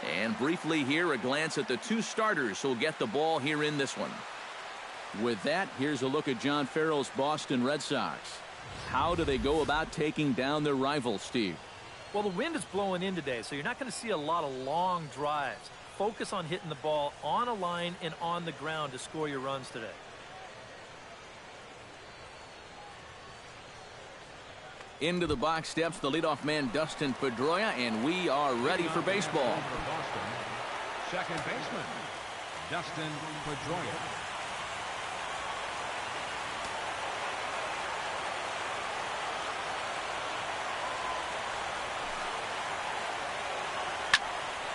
And briefly here, a glance at the two starters who'll get the ball here in this one. With that, here's a look at John Farrell's Boston Red Sox. How do they go about taking down their rivals, Steve? Well, the wind is blowing in today, so you're not going to see a lot of long drives. Focus on hitting the ball on a line and on the ground to score your runs today. Into the box steps the leadoff man, Dustin Pedroia, and we are ready for baseball. Second baseman, Dustin Pedroia.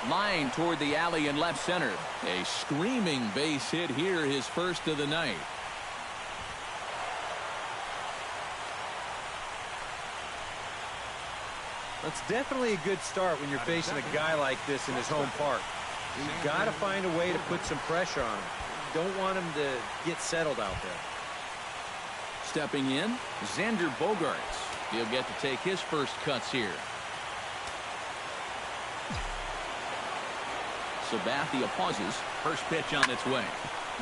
Line toward the alley in left center. A screaming base hit here, his first of the night. That's definitely a good start when you're facing a guy like this in his home park. You've got to find a way to put some pressure on him. You don't want him to get settled out there. Stepping in, Xander Bogaerts. He'll get to take his first cuts here. Sabathia pauses. First pitch on its way.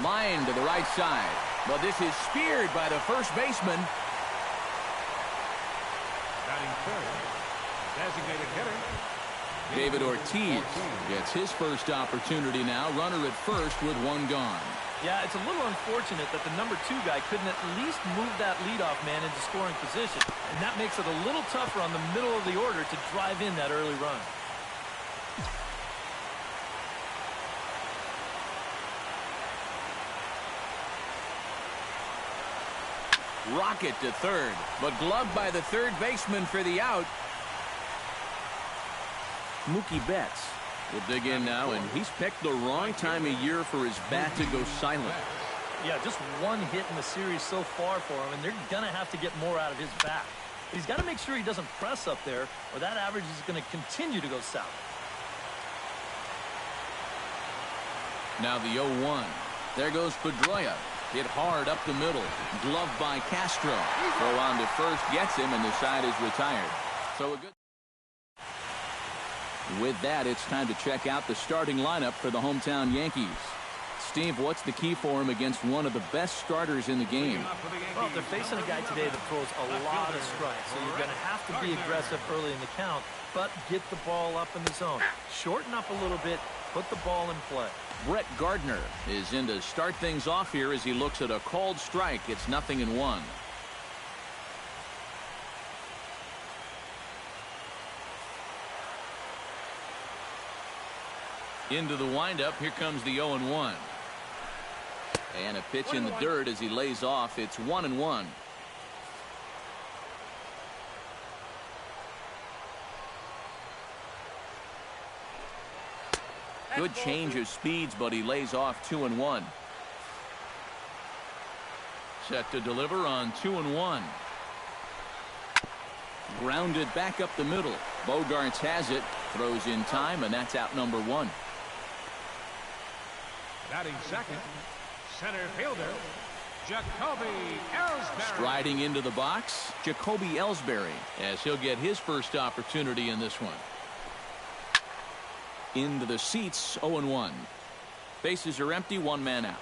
Line to the right side. But this is speared by the first baseman. Batting third, designated hitter, David Ortiz gets his first opportunity now. Runner at first with one gone. Yeah, it's a little unfortunate that the number 2 guy couldn't at least move that leadoff man into scoring position. And that makes it a little tougher on the middle of the order to drive in that early run. Rocket to third, but gloved by the third baseman for the out. Mookie Betts will dig in now, and he's picked the wrong time of year for his bat to go silent. Yeah, just one hit in the series so far for him, and they're going to have to get more out of his bat. But he's got to make sure he doesn't press up there, or that average is going to continue to go south. Now the 0-1. There goes Pedroia. Hit hard up the middle. Gloved by Castro. Throw on to first gets him, and the side is retired. So a good. With that, it's time to check out the starting lineup for the hometown Yankees. Steve, what's the key for him against one of the best starters in the game? Well, they're facing a guy today that throws a lot of strikes, so you're going to have to be aggressive early in the count, but get the ball up in the zone. Shorten up a little bit, put the ball in play. Brett Gardner is in to start things off here as he looks at a called strike. It's 0-1. Into the windup. Here comes the 0-1. And a pitch in the dirt as he lays off. It's 1-1. Good change of speeds, but he lays off 2-1. Set to deliver on 2-1. Grounded back up the middle. Bogaerts has it. Throws in time, and that's out number 1. batting second, center fielder, Jacoby Ellsbury. Striding into the box, Jacoby Ellsbury, as he'll get his first opportunity in this one. Into the seats, 0-1. Bases are empty, one man out.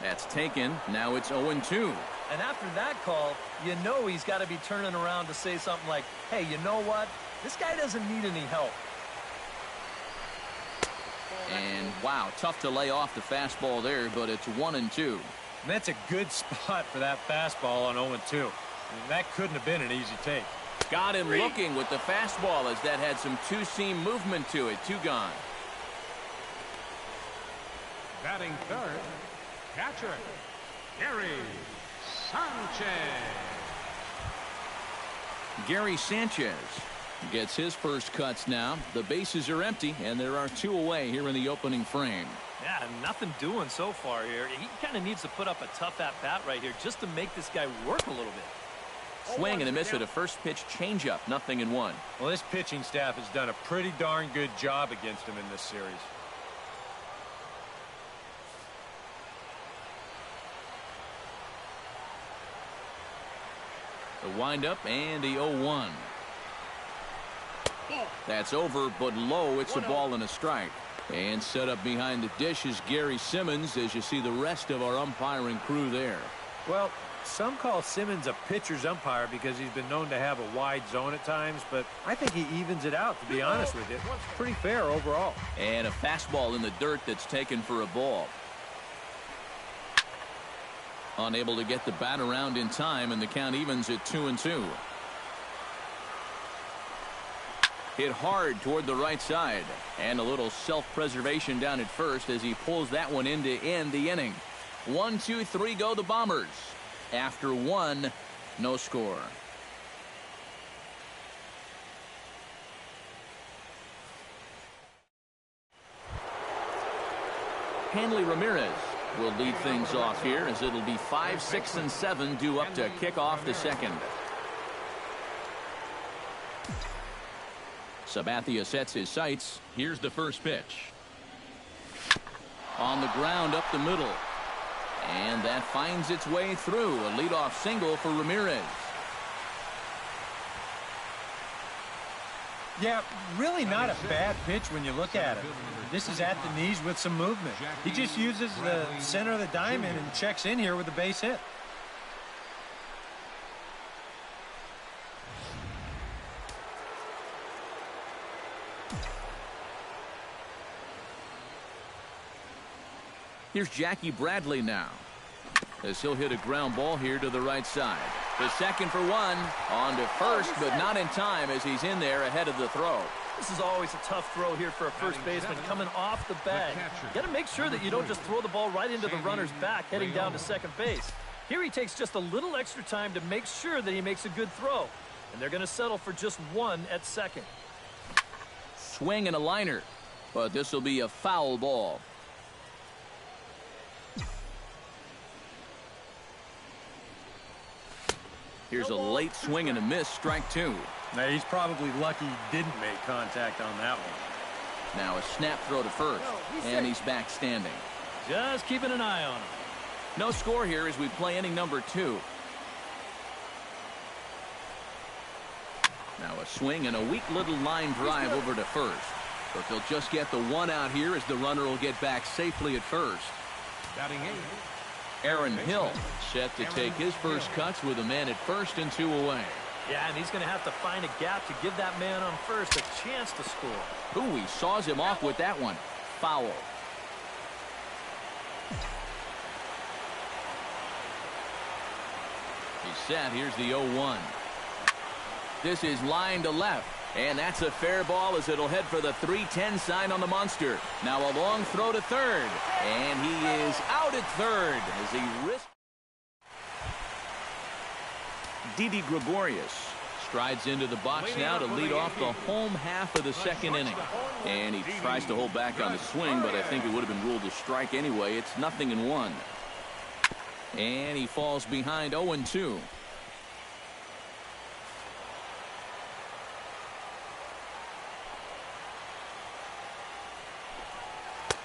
That's taken. Now it's 0-2. And after that call, you know he's got to be turning around to say something like, hey, you know what? This guy doesn't need any help. And wow, tough to lay off the fastball there, but it's 1-2. And that's a good spot for that fastball on 0-2. That couldn't have been an easy take. Got him looking with the fastball as that had some two-seam movement to it. 2 gone. Batting third, catcher, Gary Sanchez. Gary Sanchez gets his first cuts now. The bases are empty, and there are 2 away here in the opening frame. Yeah, nothing doing so far here. He kind of needs to put up a tough at-bat right here just to make this guy work a little bit. Swing and a miss at a first pitch changeup. 0-1. Well, this pitching staff has done a pretty darn good job against him in this series. The windup and the 0-1. That's over, but low. It's a ball and a strike. And set up behind the dish is Gary Simmons as you see the rest of our umpiring crew there. Well, some call Simmons a pitcher's umpire because he's been known to have a wide zone at times, but I think he evens it out, to be honest with you. Pretty fair overall. And a fastball in the dirt that's taken for a ball. Unable to get the bat around in time, and the count evens at 2-2. Hit hard toward the right side, and a little self-preservation down at first as he pulls that one in to end the inning. 1, 2, 3 go the Bombers. After 1, no score. Hanley Ramirez will lead things off here as it'll be 5, 6, and 7 due up to kick off the second. Sabathia sets his sights. Here's the first pitch. On the ground up the middle. And that finds its way through. A leadoff single for Ramirez. Yeah, really not a bad pitch when you look at it. This is at the knees with some movement. He just uses the center of the diamond and checks in here with a base hit. Here's Jackie Bradley now, as he'll hit a ground ball here to the right side. The second for 1, on to first, but not in time as he's in there ahead of the throw. This is always a tough throw here for a first baseman coming off the bag. You got to make sure that you don't just throw the ball right into the runner's back heading down to second base. Here he takes just a little extra time to make sure that he makes a good throw, and they're going to settle for just 1 at second. Swing and a liner, but this will be a foul ball. Here's a late swing and a miss, strike 2. Now, he's probably lucky he didn't make contact on that one. Now a snap throw to first, and he's back standing. Just keeping an eye on him. No score here as we play inning number 2. Now a swing and a weak little line drive over to first. But they'll just get the 1 out here as the runner will get back safely at first. Batting 8. Aaron Hill set to take his first cuts with a man at first and 2 away. Yeah, and he's going to have to find a gap to give that man on first a chance to score. Ooh, he saws him off with that one. Foul. He's set. Here's the 0-1. This is line to left. And that's a fair ball as it'll head for the 3-10 sign on the monster. Now a long throw to third. And he is out at third as he risks. Didi Gregorius strides into the box now to lead off the home half of the second inning. And he tries to hold back on the swing, but I think it would have been ruled a strike anyway. It's 0-1. And he falls behind 0-2.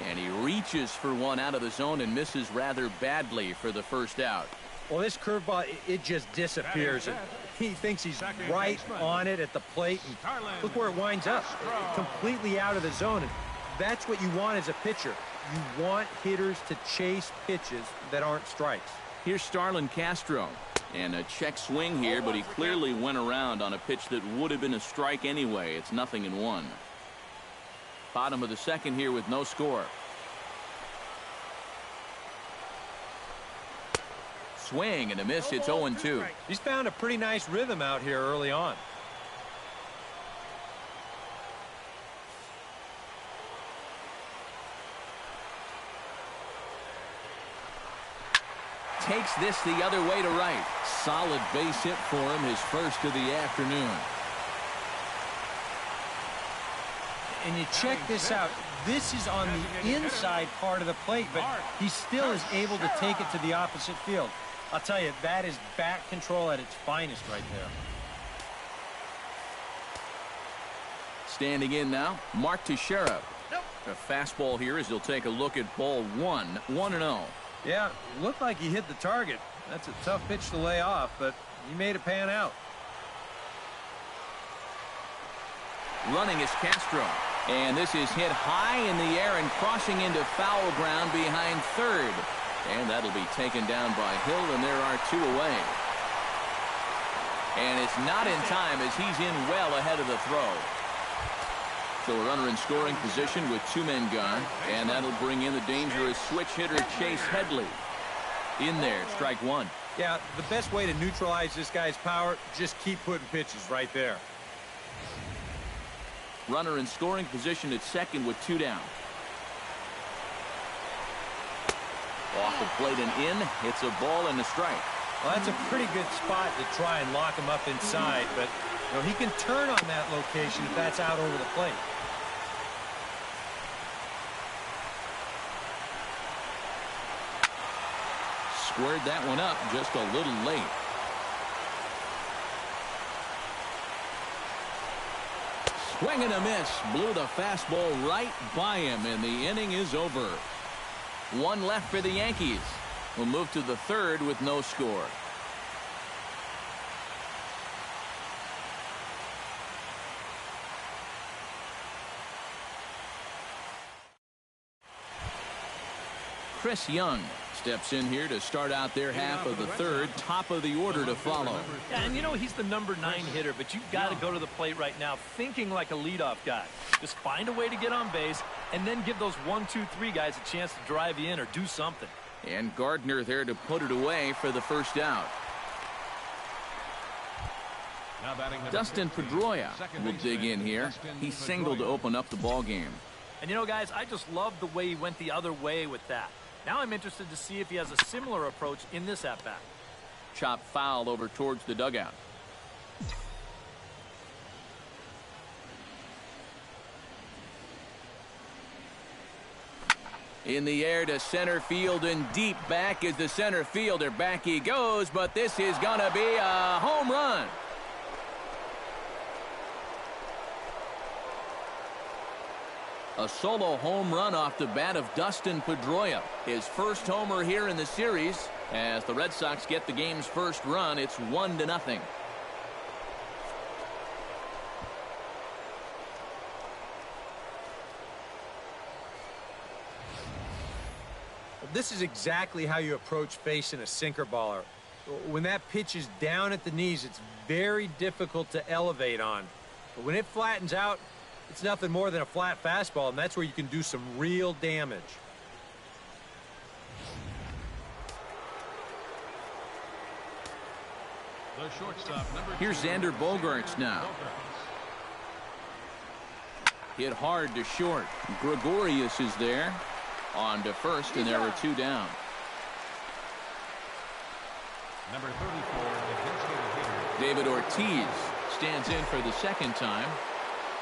And he reaches for one out of the zone and misses rather badly for the first out. Well, this curveball, it just disappears. He thinks he's right on it at the plate. And look where it winds up. Completely out of the zone. And that's what you want as a pitcher. You want hitters to chase pitches that aren't strikes. Here's Starlin Castro. And a check swing here, but he clearly went around on a pitch that would have been a strike anyway. It's 0-1. Bottom of the second here with no score. Swing and a miss. It's 0-2. He's found a pretty nice rhythm out here early on. Takes this the other way to right. Solid base hit for him, his first of the afternoon. And you check this out. This is on the inside part of the plate, but he still is able to take it to the opposite field. I'll tell you, that is bat control at its finest right there. Standing in now, Mark Teixeira. A fastball here as he'll take a look at ball 1, 1-0. Yeah, looked like he hit the target. That's a tough pitch to lay off, but he made it pan out. Running is Castro. And this is hit high in the air and crossing into foul ground behind third. And that'll be taken down by Hill, and there are 2 away. And it's not in time as he's in well ahead of the throw. So a runner in scoring position with 2 men gone. And that'll bring in the dangerous switch hitter Chase Headley. In there, strike 1. Yeah, the best way to neutralize this guy's power, just keep putting pitches right there. Runner in scoring position at second with 2 down. Off the plate and in. Hits a ball and a strike. Well, that's a pretty good spot to try and lock him up inside, but you know, he can turn on that location if that's out over the plate. Squared that one up just a little late. Swing and a miss. Blew the fastball right by him, and the inning is over. 1 left for the Yankees. We'll move to the third with no score. Chris Young steps in here to start out their half of the third. Top of the order to follow. Yeah, and you know he's the number 9 hitter, but you've got to go to the plate right now thinking like a leadoff guy. Just find a way to get on base and then give those 1, 2, 3 guys a chance to drive you in or do something. And Gardner there to put it away for the first out. Dustin Pedroia will dig in here. He singled to open up the ball game. And you know, guys, I just love the way he went the other way with that. Now I'm interested to see if he has a similar approach in this at-bat. Chop foul over towards the dugout. In the air to center field and deep. Back is the center fielder. Back he goes, but this is gonna be a home run. A solo home run off the bat of Dustin Pedroia. His first homer here in the series. As the Red Sox get the game's first run, it's 1-0. This is exactly how you approach facing a sinker baller. When that pitch is down at the knees, it's very difficult to elevate on. But when it flattens out, it's nothing more than a flat fastball, and that's where you can do some real damage. The shortstop, number 2. Here's Xander Bogaerts now. Hit hard to short. Gregorius is there. On to first, and there are 2 down. Number 34, the David Ortiz stands in for the second time.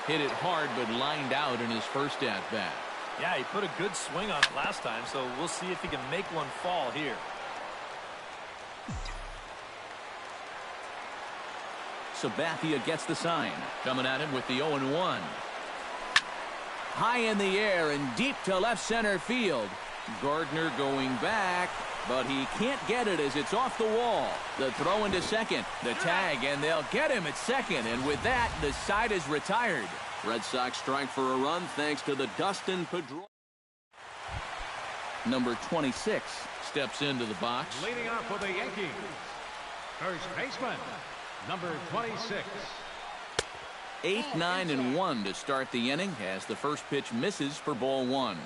Hit it hard, but lined out in his first at-bat. Yeah, he put a good swing on it last time, so we'll see if he can make one fall here. Sabathia gets the sign. Coming at him with the 0-1. High in the air and deep to left center field. Gardner going back, but he can't get it as it's off the wall. The throw into second, the tag, and they'll get him at second. And with that, the side is retired. Red Sox strike for a run thanks to the Dustin Pedroia. Number 26 steps into the box. leading off for the Yankees. First baseman, number 26. 8, 9, and 1 to start the inning as the first pitch misses for ball 1.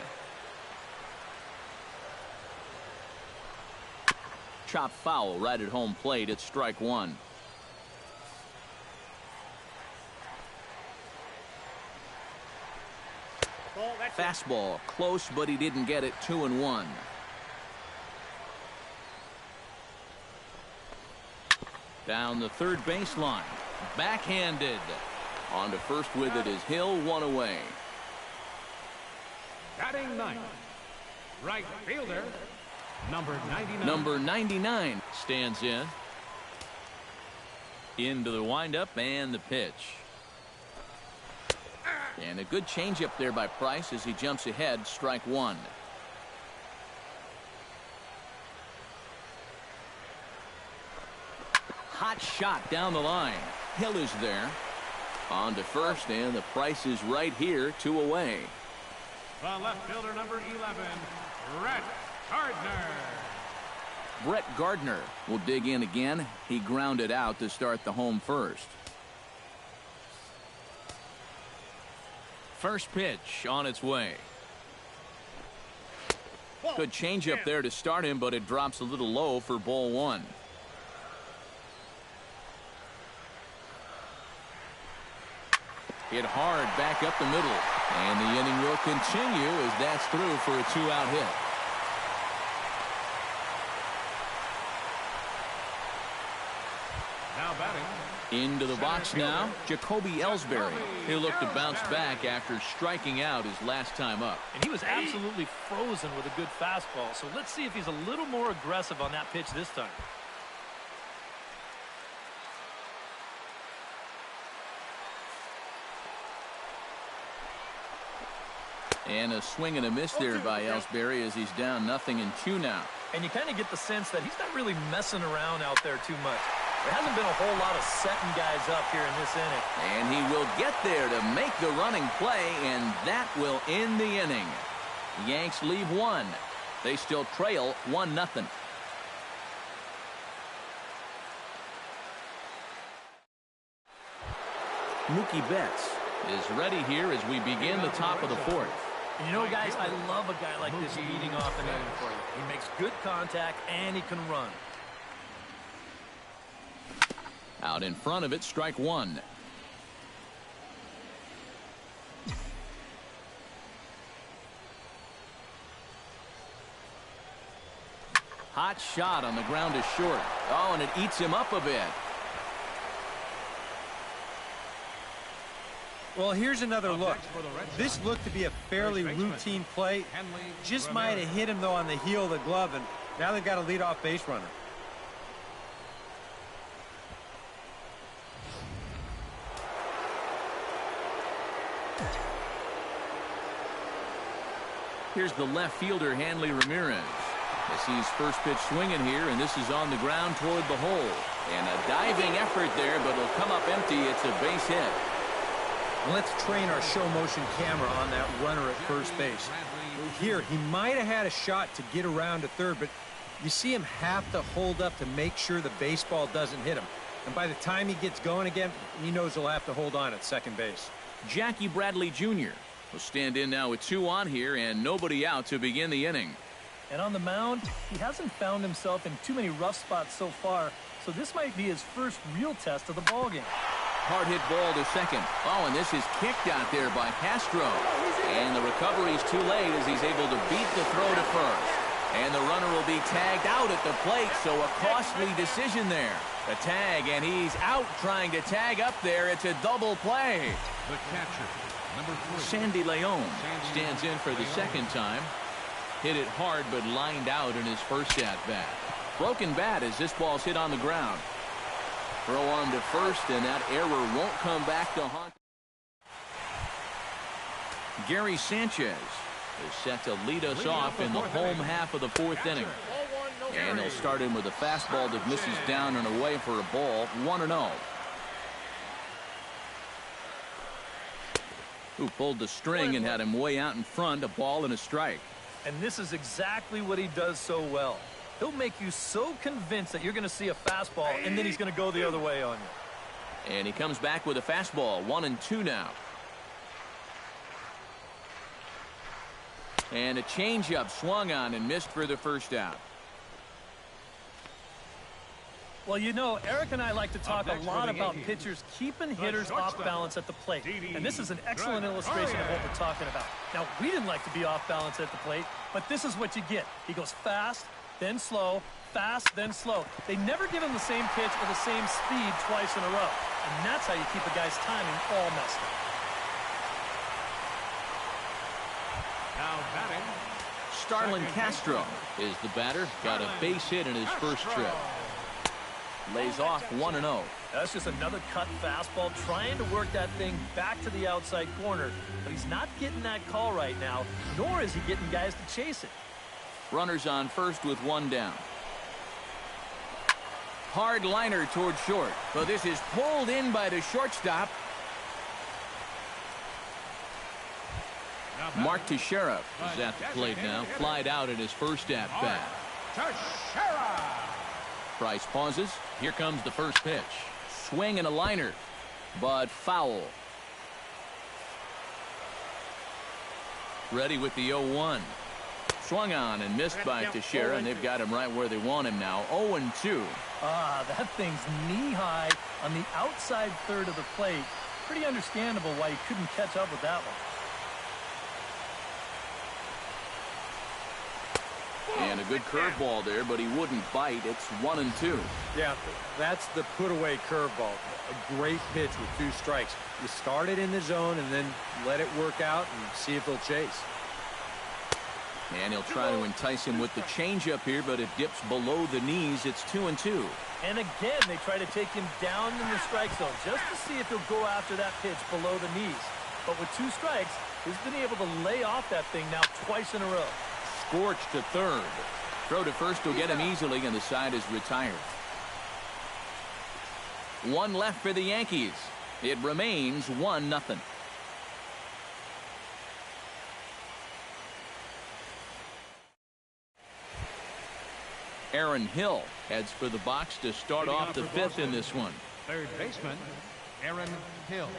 Chop foul right at home plate. It's strike 1. Fastball close, but he didn't get it. 2-1. Down the third baseline. Backhanded. On to first with it is Hill. 1 away. Batting 9th, right fielder, number 99. Number 99 stands in. Into the windup and the pitch. And a good changeup there by Price as he jumps ahead. Strike 1. Hot shot down the line. Hill is there. On to first, and the price is right here, 2 away. The left fielder, number 11, Brett Gardner. Brett Gardner will dig in again. He grounded out to start the home first. First pitch on its way. Good changeup there to start him, but it drops a little low for ball 1. Hit hard back up the middle. And the inning will continue as that's through for a 2-out hit. Now batting. Into the box now, Jacoby Ellsbury. He'll look to bounce back after striking out his last time up. And he was absolutely frozen with a good fastball. So let's see if he's a little more aggressive on that pitch this time. And a swing and a miss there by Ellsbury as he's down 0-2 now. And you kind of get the sense that he's not really messing around out there too much. There hasn't been a whole lot of setting guys up here in this inning. And he will get there to make the running play, and that will end the inning. Yanks leave 1. They still trail 1-0. Mookie Betts is ready here as we begin the top of the 4th. And you know, guys, I love a guy like this leading off an inning for you. He makes good contact, and he can run. Out in front of it, strike 1. Hot shot on the ground is short. Oh, and it eats him up a bit. Well, here's another look. This looked to be a fairly routine play. Just might have hit him, though, on the heel of the glove, and now they've got a leadoff base runner. Here's the left fielder, Hanley Ramirez. As he's first pitch swinging here, and this is on the ground toward the hole. And a diving effort there, but it'll come up empty. It's a base hit. Let's train our show motion camera on that runner at first base. Here, he might have had a shot to get around to third, but you see him have to hold up to make sure the baseball doesn't hit him. And by the time he gets going again, he knows he'll have to hold on at second base. Jackie Bradley Jr. will stand in now with 2 on here and nobody out to begin the inning. And on the mound, he hasn't found himself in too many rough spots so far, so this might be his first real test of the ballgame. Hard hit ball to second. Oh, and this is kicked out there by Castro. And the recovery's too late as he's able to beat the throw to first. And the runner will be tagged out at the plate, so a costly decision there. The tag, and he's out trying to tag up there. It's a double play. The catcher, number 3. Sandy Leon stands in for the second time. Hit it hard, but lined out in his first at-bat. Broken bat as this ball's hit on the ground. Throw on to first, and that error won't come back to haunt. Gary Sanchez is set to lead us off in the home half of the 4th inning. And he'll start in with a fastball that misses down and away for a ball, 1-0. Who pulled the string and had him way out in front, a ball and a strike. And this is exactly what he does so well. He'll make you so convinced that you're going to see a fastball, and then he's going to go the other way on you. And he comes back with a fastball, 1-2 now. And a changeup swung on and missed for the first out. Well, you know, Eric and I like to talk a lot about pitchers keeping hitters off balance at the plate. And this is an excellent illustration of what we're talking about. Now, we didn't like to be off balance at the plate, but this is what you get. He goes fast, then slow, fast, then slow. They never give him the same pitch or the same speed twice in a row. And that's how you keep a guy's timing all messed up. Now batting, Starlin Castro is the batter. Got a base hit in his first trip. Lays off 1-0. That's just another cut fastball, trying to work that thing back to the outside corner. But he's not getting that call right now, nor is he getting guys to chase it. Runners on first with 1 down. Hard liner toward short. But this is pulled in by the shortstop. Mark Teixeira is at the plate now. Flied out at his first at-bat. Price pauses. Here comes the first pitch. Swing and a liner, but foul. Ready with the 0-1. Swung on and missed by Teixeira, and they've got him right where they want him now. 0-2. That thing's knee-high on the outside third of the plate. Pretty understandable why he couldn't catch up with that one. And a good curveball there, but he wouldn't bite. It's 1-2. Yeah, that's the put-away curveball. A great pitch with 2 strikes. You start it in the zone and then let it work out and see if they'll chase. And he'll try to entice him with the changeup here, but it dips below the knees. It's 2-2. And again, they try to take him down in the strike zone just to see if he'll go after that pitch below the knees. But with 2 strikes, he's been able to lay off that thing now twice in a row. Scorched to third. Throw to first will get him easily, and the side is retired. 1 left for the Yankees. It remains 1-0. Aaron Hill heads for the box to start off the 5th in this one. Third baseman, Aaron Hill.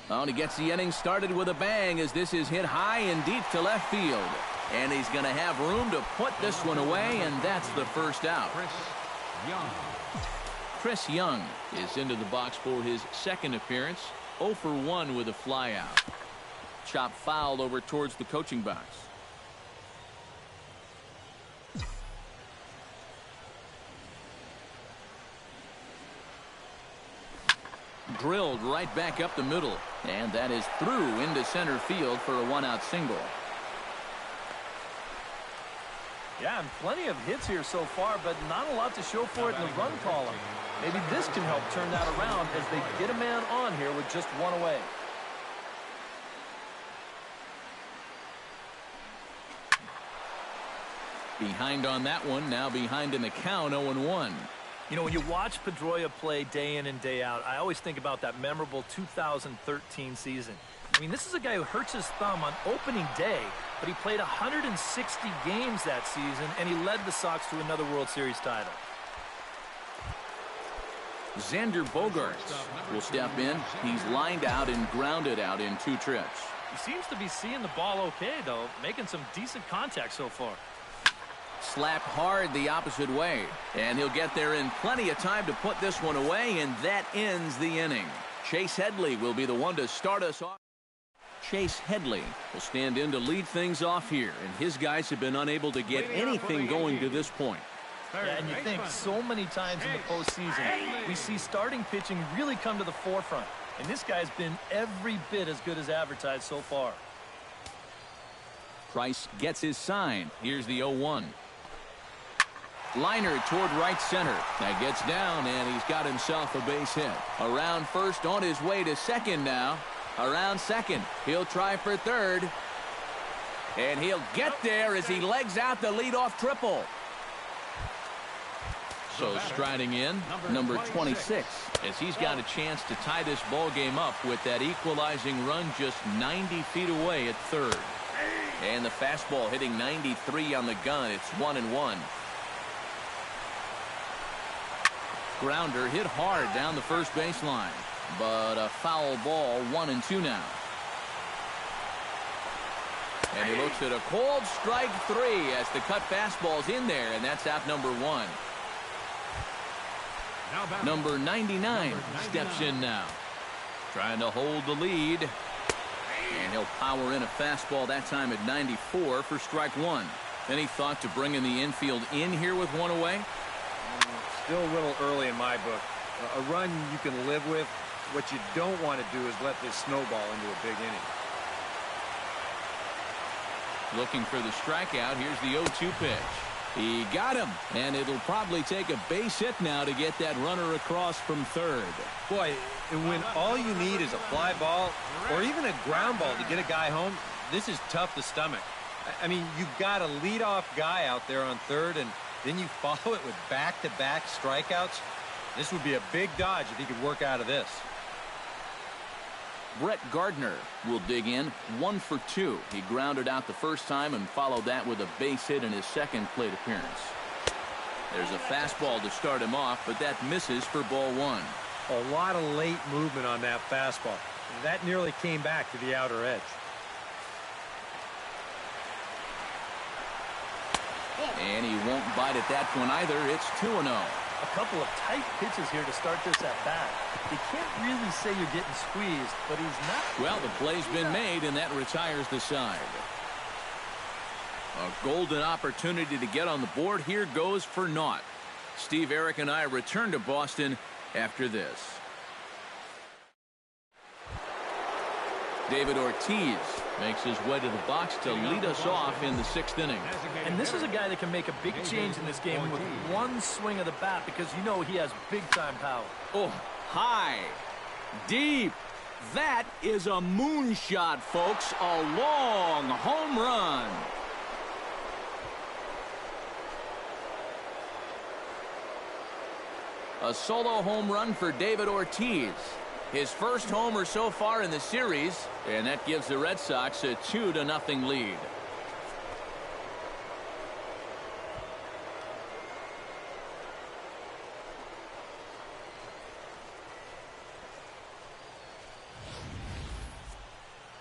Oh, and he gets the inning started with a bang as this is hit high and deep to left field. And he's going to have room to put this one away, and that's the first out. Chris Young is into the box for his second appearance. 0 for 1 with a flyout. Chop fouled over towards the coaching box. Drilled right back up the middle, and that is through into center field for a 1-out single. Yeah, and plenty of hits here so far, but not a lot to show for it in the run column. Maybe this can help turn that around as they get a man on here with just 1 away. Behind on that one, now behind in the count, 0-1. You know, when you watch Pedroia play day in and day out, I always think about that memorable 2013 season. I mean, this is a guy who hurts his thumb on opening day, but he played 160 games that season, and he led the Sox to another World Series title. Xander Bogaerts will step in. He's lined out and grounded out in 2 trips. He seems to be seeing the ball okay, though, making some decent contact so far. Slapped hard the opposite way, and he'll get there in plenty of time to put this one away, and that ends the inning. Chase Headley will be the one to start us off. Chase Headley will stand in to lead things off here, and his guys have been unable to get anything going to this point. Yeah, and you think so many times in the postseason, we see starting pitching really come to the forefront, and this guy's been every bit as good as advertised so far. Price gets his sign. Here's the 0-1. Liner toward right center. That gets down, and he's got himself a base hit. Around first, on his way to second now. Around second. He'll try for third. And he'll get there as he legs out the leadoff triple. So striding in, number 26, as he's got a chance to tie this ball game up with that equalizing run just 90 feet away at third. And the fastball hitting 93 on the gun. It's 1-1. Grounder hit hard down the first baseline, but a foul ball. 1-2 now. And he looks at a cold strike 3 as the cut fastball's in there, and that's out number 1. Number 99 steps in now, trying to hold the lead, and he'll power in a fastball that time at 94 for strike 1. Any thought to bringing the infield in here with 1 away? Still a little early in my book. A run you can live with. What you don't want to do is let this snowball into a big inning. Looking for the strikeout. Here's the 0-2 pitch. He got him, and it'll probably take a base hit now to get that runner across from third. Boy, and when all you need is a fly ball or even a ground ball to get a guy home, this is tough to stomach. I mean, you've got a leadoff guy out there on third, and then you follow it with back-to-back strikeouts. This would be a big dodge if he could work out of this. Brett Gardner will dig in, 1 for 2. He grounded out the first time and followed that with a base hit in his second plate appearance. There's a fastball to start him off, but that misses for ball 1. A lot of late movement on that fastball. That nearly came back to the outer edge. And he won't bite at that one either. It's 2-0. A couple of tight pitches here to start this at bat. You can't really say you're getting squeezed, but he's not. Well, the play's been made, and that retires the side. A golden opportunity to get on the board here goes for naught. Steve, Eric, and I return to Boston after this. David Ortiz makes his way to the box to lead us off in the 6th inning. And this is a guy that can make a big change in this game with one swing of the bat, because you know he has big-time power. Oh, high, deep. That is a moonshot, folks. A long home run. A solo home run for David Ortiz. His first homer so far in the series, and that gives the Red Sox a 2-0 lead.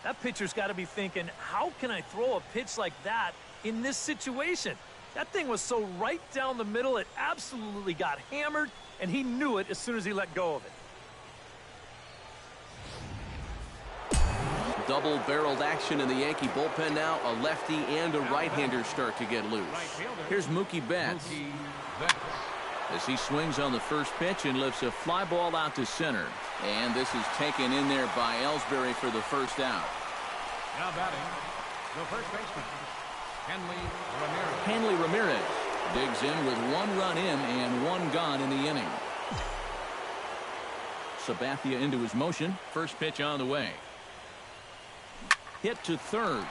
That pitcher's got to be thinking, how can I throw a pitch like that in this situation? That thing was so right down the middle, it absolutely got hammered, and he knew it as soon as he let go of it. Double-barreled action in the Yankee bullpen now. A lefty and a right-hander start to get loose. Here's Mookie Betts. As he swings on the first pitch and lifts a fly ball out to center. And this is taken in there by Ellsbury for the first out. Now batting, the first baseman, Hanley Ramirez. Hanley Ramirez digs in with 1 run in and 1 gone in the inning. Sabathia into his motion. First pitch on the way. Hit to third.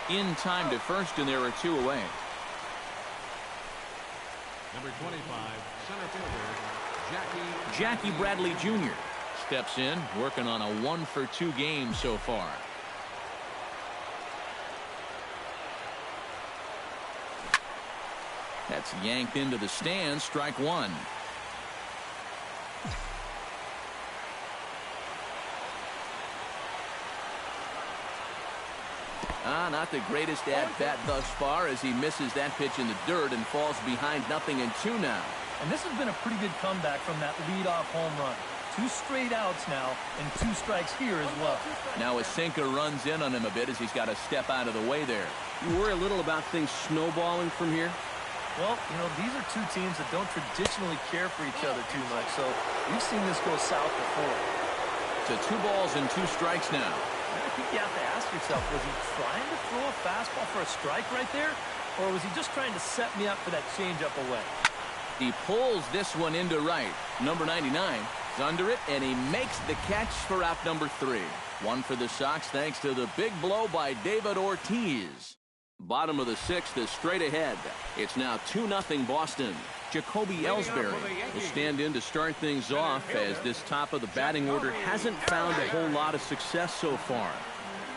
In time to first, and there are 2 away. Number 25, center fielder, Jackie Bradley Jr. steps in, working on a 1 for 2 game so far. That's yanked into the stands. Strike 1. Not the greatest at-bat thus far, as he misses that pitch in the dirt and falls behind 0-2 now. And this has been a pretty good comeback from that leadoff home run. 2 straight outs now, and 2 strikes here as well. Now a sinker runs in on him a bit as he's got to step out of the way there. You worry a little about things snowballing from here? Well, you know, these are 2 teams that don't traditionally care for each other too much, so we've seen this go south before. To 2 balls and 2 strikes now. I think you have to ask yourself, was he trying to throw a fastball for a strike right there? Or was he just trying to set me up for that changeup away? He pulls this one into right. Number 99 is under it, and he makes the catch for out number 3. 1 for the Sox thanks to the big blow by David Ortiz. Bottom of the 6th is straight ahead. It's now 2-0 Boston. Jacoby Ellsbury will stand in to start things off, as this top of the batting order hasn't found a whole lot of success so far.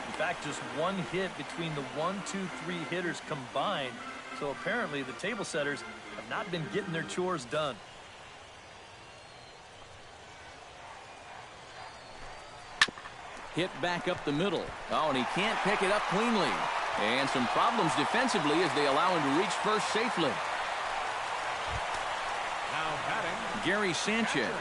In fact, just 1 hit between the 1, 2, 3 hitters combined. So apparently the table setters have not been getting their chores done. Hit back up the middle. Oh, and he can't pick it up cleanly. And some problems defensively as they allow him to reach first safely. now batting, Gary Sanchez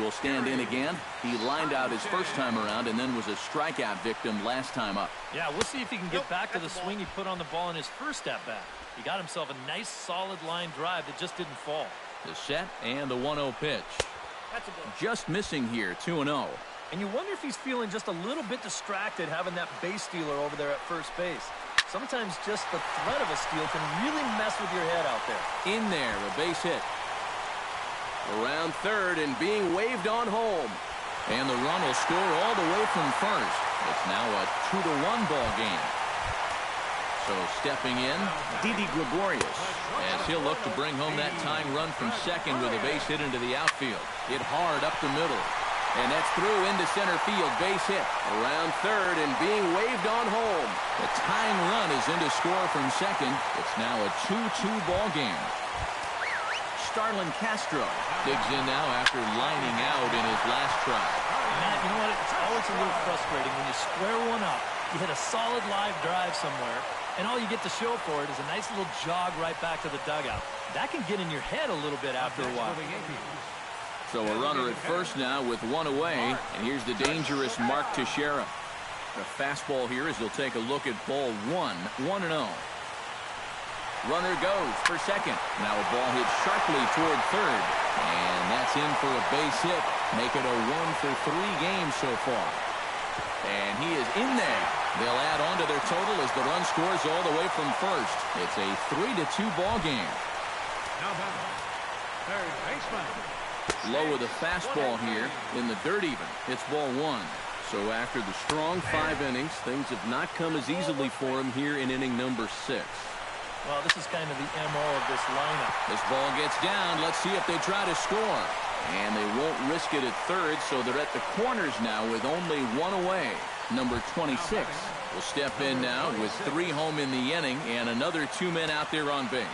will stand in again. He lined out his first time around and then was a strikeout victim last time up. Yeah, we'll see if he can get back to the swing he put on the ball in his first at-bat. He got himself a nice solid line drive that just didn't fall. The set and the 1-0 pitch. Just missing here, 2-0. And you wonder if he's feeling just a little bit distracted having that base stealer over there at first base. Sometimes just the threat of a steal can really mess with your head out there. In there, a base hit. Around third and being waved on home. And the run will score all the way from first. It's now a 2-1 ball game. So stepping in, Didi Gregorius, as he'll look to bring home that tying run from second with a base hit into the outfield. Hit hard up the middle. And that's through into center field. Base hit around third and being waved on home. The tying run is in to score from second. It's now a 2-2 ball game. Starlin Castro digs in now after lining out in his last try. Matt, you know what? It's always a little frustrating when you square one up. You hit a solid live drive somewhere, and all you get to show for it is a nice little jog right back to the dugout. That can get in your head a little bit after a while. So a runner at first now with one away, and here's the dangerous Mark Teixeira. The fastball here as he'll take a look at ball 1-0. Runner goes for second. Now a ball hit sharply toward third, and that's in for a base hit. Make it a 1-for-3 game so far. And he is in there. They'll add on to their total as the run scores all the way from first. It's a 3-2 ball game. Now back, third baseman. Low with a fastball here in the dirt even. It's ball 1. So after the strong 5 innings, things have not come as easily for him here in inning number 6. Well, this is kind of the MO of this lineup. This ball gets down. Let's see if they try to score. And they won't risk it at third, so they're at the corners now with only one away. Number 26 will step in now with 3 home in the inning and another 2 men out there on base.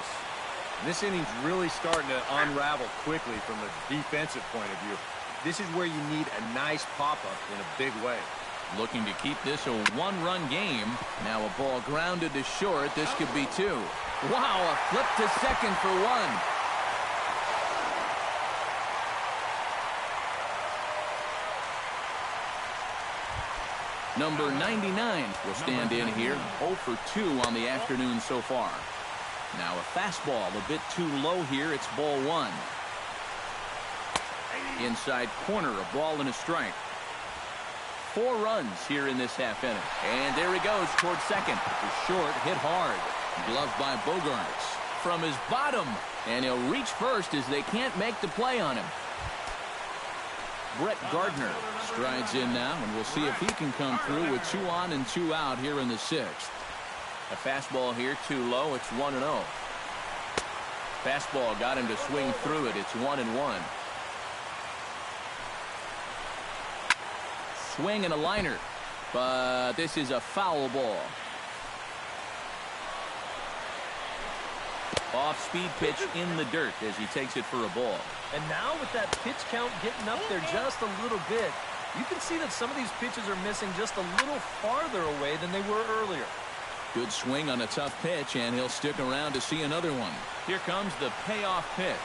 This inning's really starting to unravel quickly from a defensive point of view. This is where you need a nice pop-up in a big way. Looking to keep this a 1-run game. Now a ball grounded to short. This could be 2. Wow, a flip to second for 1. Number 99 will stand in here. 0 for 2 on the afternoon so far. Now a fastball a bit too low here. It's ball 1. Inside corner, a ball and a strike. 4 runs here in this half inning. And there he goes towards second. The short hit hard. Gloved by Bogarts from his bottom. And he'll reach first as they can't make the play on him. Brett Gardner strides in now, and we'll see if he can come through with 2 on and 2 out here in the 6th. A fastball here too low. It's 1-0. Fastball got him to swing through it. It's 1-1. Swing and a liner, but this is a foul ball. Off-speed pitch in the dirt as he takes it for a ball. And now with that pitch count getting up there just a little bit, you can see that some of these pitches are missing just a little farther away than they were earlier. Good swing on a tough pitch, and he'll stick around to see another one. Here comes the payoff pitch.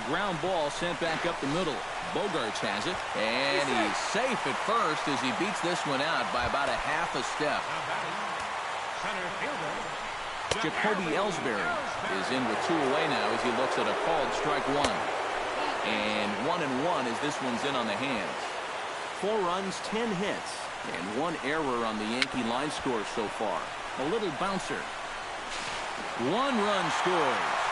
Ground ball sent back up the middle. Bogarts has it, and he's safe at first as he beats this one out by about a half a step. Center fielder. Jacoby Ellsbury is in with 2 away now as he looks at a called strike 1. And 1-1 as this one's in on the hands. 4 runs, 10 hits, and 1 error on the Yankee line score so far. A little bouncer. 1 run scores.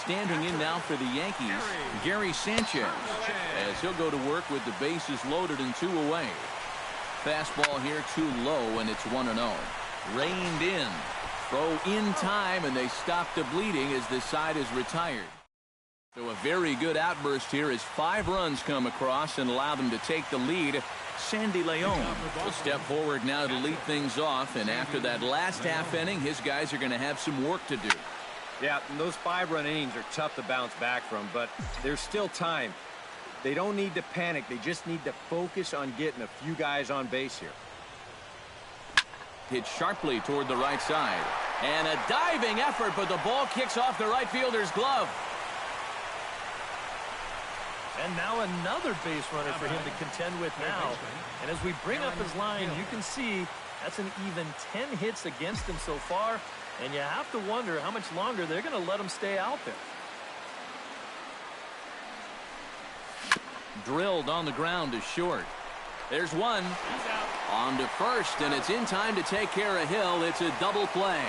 Standing in now for the Yankees, Gary Sanchez, as he'll go to work with the bases loaded and 2 away. Fastball here too low, and it's 1-0. Reined in. Throw in time, and they stop the bleeding as this side is retired. So a very good outburst here as 5 runs come across and allow them to take the lead. Sandy Leon will step forward now to lead things off, and after that last half inning, his guys are going to have some work to do. Yeah, and those 5-run innings are tough to bounce back from, but there's still time. They don't need to panic. They just need to focus on getting a few guys on base here. Hit sharply toward the right side. And a diving effort, but the ball kicks off the right fielder's glove. And now another base runner for him to contend with now. And as we bring up his line, you can see that's an even 10 hits against him so far. And you have to wonder how much longer they're going to let him stay out there. Drilled on the ground to short. There's one. On to first, and it's in time to take care of Hill. It's a double play.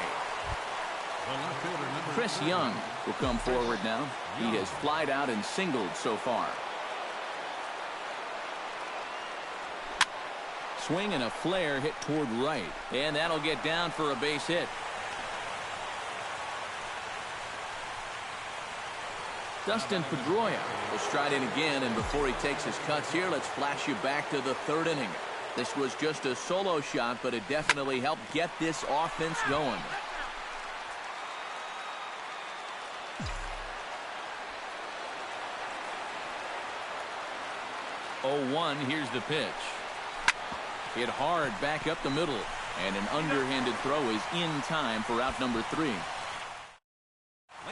Chris Young will come forward now. He has flied out and singled so far. Swing and a flare hit toward right. And that'll get down for a base hit. Dustin Pedroia will stride in again, and before he takes his cuts here, let's flash you back to the third inning. This was just a solo shot, but it definitely helped get this offense going. Oh-1, here's the pitch. Hit hard back up the middle, and an underhanded throw is in time for out number 3.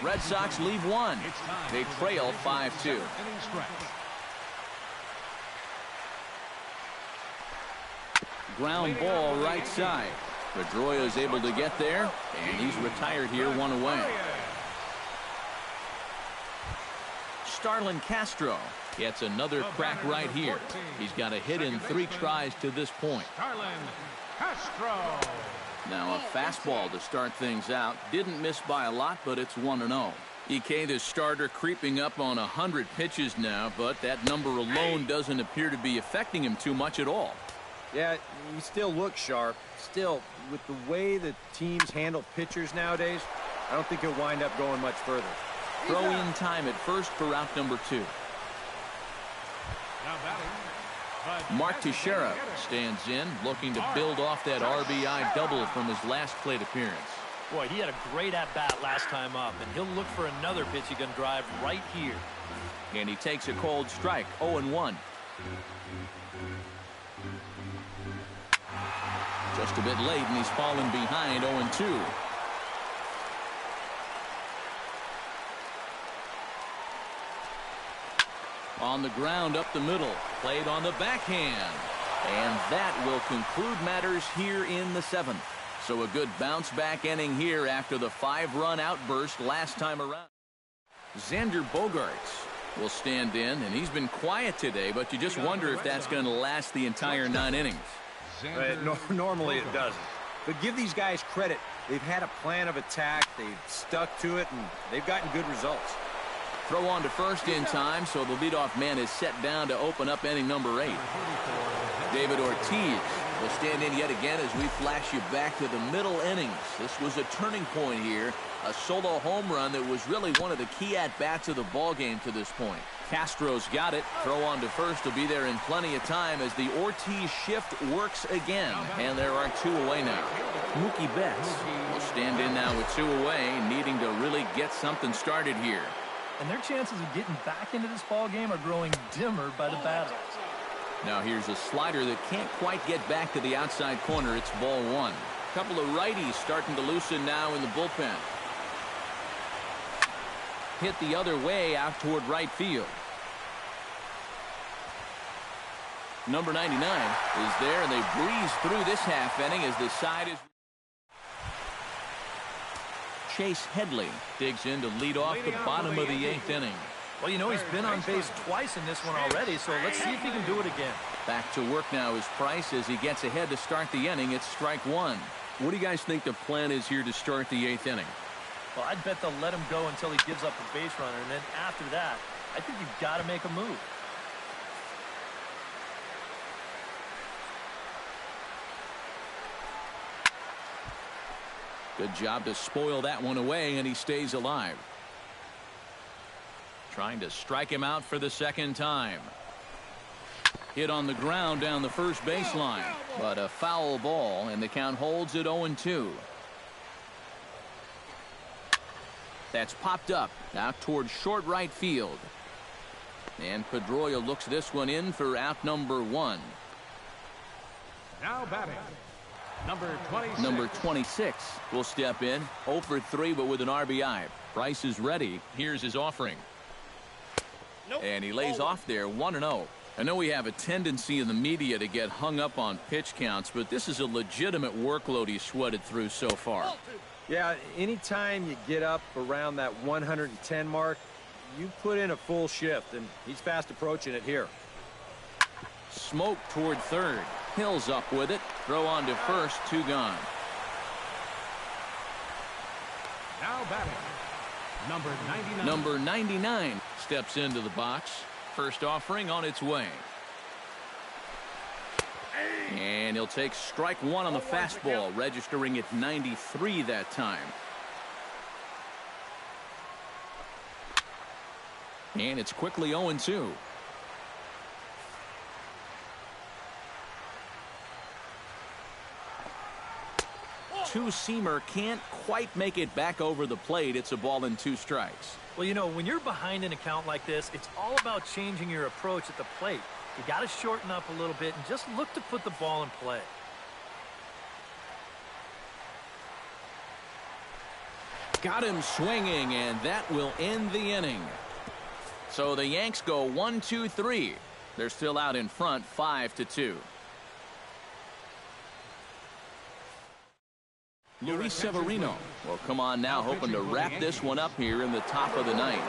Red Sox leave one. They trail 5-2. Ground ball right side. Pedroia is able to get there, and he's retired here, one away. Starlin Castro gets another crack right here. He's got a hit in 3 tries to this point. Starlin Castro. Now a fastball to start things out. Didn't miss by a lot, but it's 1-0. EK, the starter, creeping up on 100 pitches now, but that number alone doesn't appear to be affecting him too much at all. Yeah, he still looks sharp. Still, with the way the teams handle pitchers nowadays, I don't think he'll wind up going much further. Throw in time at first for out number 2. Now batting. Mark Teixeira stands in, looking to build off that RBI double from his last plate appearance. Boy, he had a great at-bat last time up, and he'll look for another pitch he can drive right here. And he takes a cold strike, 0-1. Just a bit late, and he's fallen behind, 0-2. On the ground up the middle, played on the backhand. And that will conclude matters here in the 7th. So a good bounce-back inning here after the 5-run outburst last time around. Xander Bogaerts will stand in, and he's been quiet today, but you just wonder if that's going to last the entire 9 innings. Normally it doesn't. But give these guys credit. They've had a plan of attack, they've stuck to it, and they've gotten good results. Throw on to first in time, so the leadoff man is set down to open up inning number 8. David Ortiz will stand in yet again as we flash you back to the middle innings. This was a turning point here, a solo home run that was really one of the key at-bats of the ballgame to this point. Castro's got it. Throw on to first will be there in plenty of time as the Ortiz shift works again. And there are 2 away now. Mookie Betts will stand in now with 2 away, needing to really get something started here. And their chances of getting back into this ball game are growing dimmer by the batter. Now here's a slider that can't quite get back to the outside corner. It's ball 1. A couple of righties starting to loosen now in the bullpen. Hit the other way out toward right field. Number 99 is there, and they breeze through this half inning as the side is. Chase Headley digs in to lead off the bottom of the 8th inning. Well, you know, he's been on base twice in this one already, so let's see if he can do it again. Back to work now is Price as he gets ahead to start the inning. It's strike 1. What do you guys think the plan is here to start the 8th inning? Well, I'd bet they'll let him go until he gives up a base runner, and then after that, I think you've got to make a move. Good job to spoil that one away, and he stays alive. Trying to strike him out for the 2nd time. Hit on the ground down the first baseline, but a foul ball, and the count holds at 0-2. That's popped up out toward short right field. And Pedroia looks this one in for out number 1. Now batting. Number 26 will step in. 0 for 3, but with an RBI. Price is ready. Here's his offering. And he lays off there, 1-0. I know we have a tendency in the media to get hung up on pitch counts, but this is a legitimate workload he's sweated through so far. Yeah, anytime you get up around that 110 mark, you put in a full shift, and he's fast approaching it here. Smoke toward third. Hill's up with it. Throw on to first, 2 gone. now batting. Number 99 steps into the box. First offering on its way. And he'll take strike 1 on the fastball, registering at 93 that time. And it's quickly 0-2. Two-seamer can't quite make it back over the plate. It's a ball and 2 strikes. Well, you know, when you're behind an account like this, it's all about changing your approach at the plate. You got to shorten up a little bit and just look to put the ball in play. Got him swinging, and that will end the inning. So the Yanks go 1-2-3. They're still out in front 5-2. Luis Severino will come on now, hoping to wrap this one up here in the top of the ninth.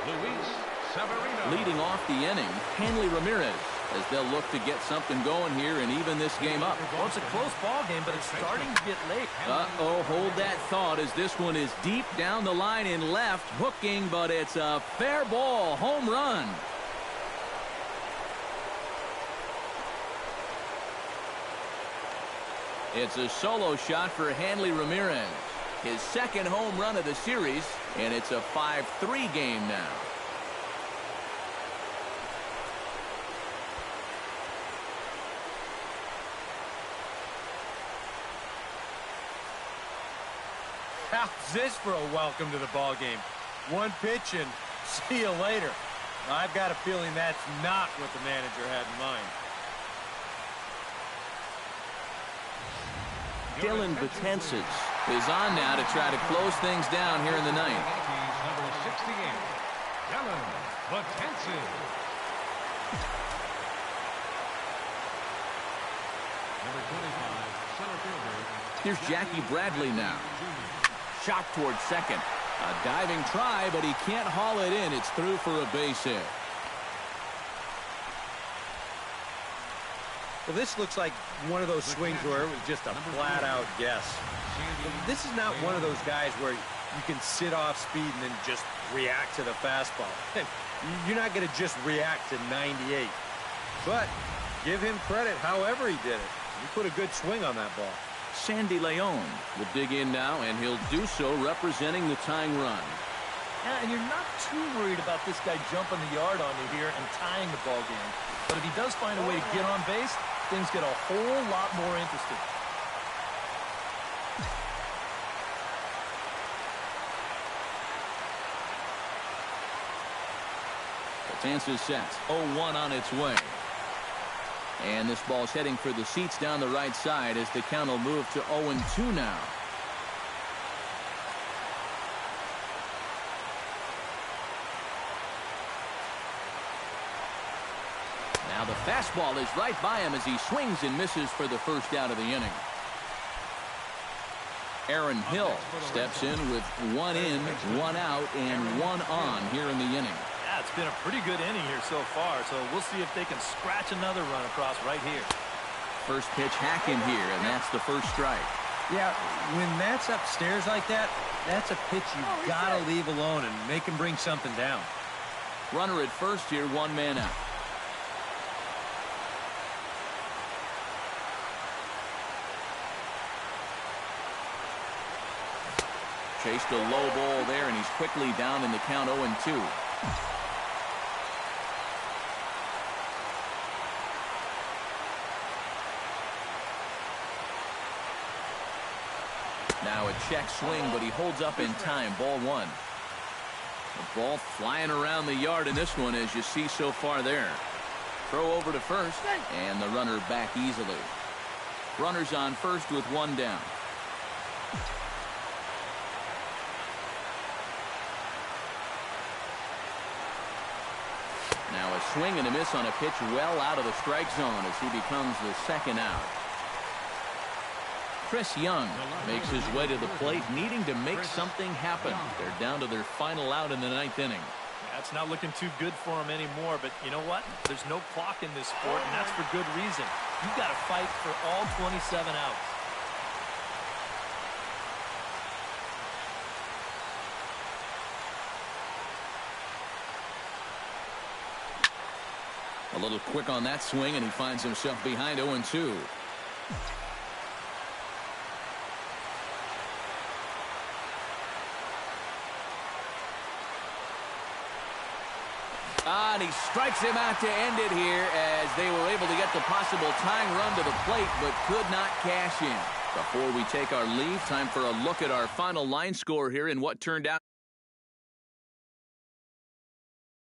Luis Severino. Leading off the inning, Hanley Ramirez, as they'll look to get something going here and even this game up. Well, it's a close ball game, but it's starting to get late. Uh-oh, hold that thought, as this one is deep down the line in left, hooking, but it's a fair ball, home run. It's a solo shot for Hanley Ramirez, his second home run of the series, and it's a 5-3 game now. How's this for a welcome to the ball game? One pitch and see you later. I've got a feeling that's not what the manager had in mind. Dylan Betances is on now to try to close things down here in the ninth. Number 68, Dylan Betances. Number 25, center fielder. Here's Jackie Bradley now. Shot towards second. A diving try, but he can't haul it in. It's through for a base hit. Well, this looks like one of those swings where it was just a flat-out guess. This is not one of those guys where you can sit off speed and then just react to the fastball. You're not going to just react to 98. But give him credit however he did it. He put a good swing on that ball. Sandy Leon will dig in now, and he'll do so representing the tying run. Yeah, and you're not too worried about this guy jumping the yard on you here and tying the ball game. But if he does find a way to get on base, things get a whole lot more interesting. Betances set 0-1 on its way. And this ball's heading for the seats down the right side as the count will move to 0-2 now. Now the fastball is right by him as he swings and misses for the first out of the inning. Aaron Hill steps in with 1 in, 1 out, and 1 on here in the inning. Yeah, it's been a pretty good inning here so far, so we'll see if they can scratch another run across right here. First pitch hack in here, and that's the first strike. Yeah, when that's upstairs like that, that's a pitch you've got to leave alone and make him bring something down. Runner at first here, 1 man out. Chased a low ball there, and he's quickly down in the count 0-2. Now a check swing, but he holds up in time. Ball 1. The ball flying around the yard in this one, as you see so far there. Throw over to first, and the runner back easily. Runners on first with 1 down. Now a swing and a miss on a pitch well out of the strike zone as he becomes the second out. Chris Young makes his way to the plate, needing to make something happen. They're down to their final out in the 9th inning. That's not looking too good for him anymore, but you know what? There's no clock in this sport, and that's for good reason. You've got to fight for all 27 outs. A little quick on that swing, and he finds himself behind 0-2. And he strikes him out to end it here as they were able to get the possible tying run to the plate but could not cash in. Before we take our leave, time for a look at our final line score here in what turned out